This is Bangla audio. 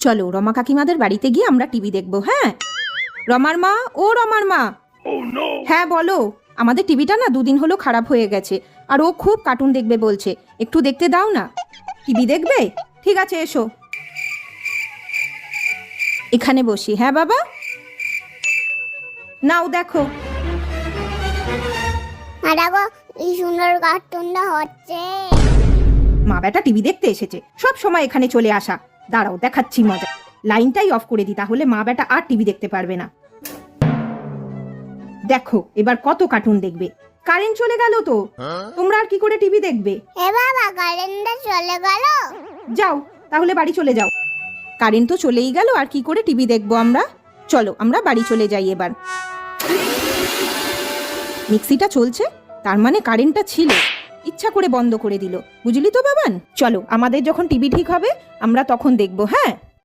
চলো রমা কাকিমাদের বাড়িতে গিয়ে আমরা টিভি দেখবো। হ্যাঁ রমার মা, ও রমার মা। হ্যাঁ বলো, আমাদের টিভিটা না 2 দিন হলো খারাপ হয়ে গেছে, আর ও খুব কার্টুন দেখবে বলছে, একটু দেখতে দাও না। টিভি দেখবে? ঠিক আছে এসো, এখানে বসি। হ্যাঁ বাবা, নাও দেখো। দেখো এই সুন্দর কার্টুনটা হচ্ছে। মা বেটা টিভি দেখতে এসেছে, সব সময় এখানে চলে আসা। দাঁড়াও দেখাচ্ছি মজা। লাইনটাই অফ করে দিই, তাহলে মা বেটা আর টিভি দেখতে পারবে না। দেখো এবার কত কার্টুন দেখবে। কারেন্ট চলে গেল তো, তোমরা আর কি করে টিভি দেখবে? এ বাবা, কারেন্টটা চলে গেল। যাও তাহলে বাড়ি চলে যাও। কারেন্ট তো চলেই গেল, আর কি করে টিভি দেখবো আমরা? চলো আমরা বাড়ি চলে যাই এবার। মিক্সিটা চলছে, তার মানে কারেন্টটা ছিল, ইচ্ছা করে বন্ধ করে দিল, বুঝলি তো বাবান। চলো আমাদের যখন টিভি ঠিক হবে আমরা তখন দেখবো। হ্যাঁ।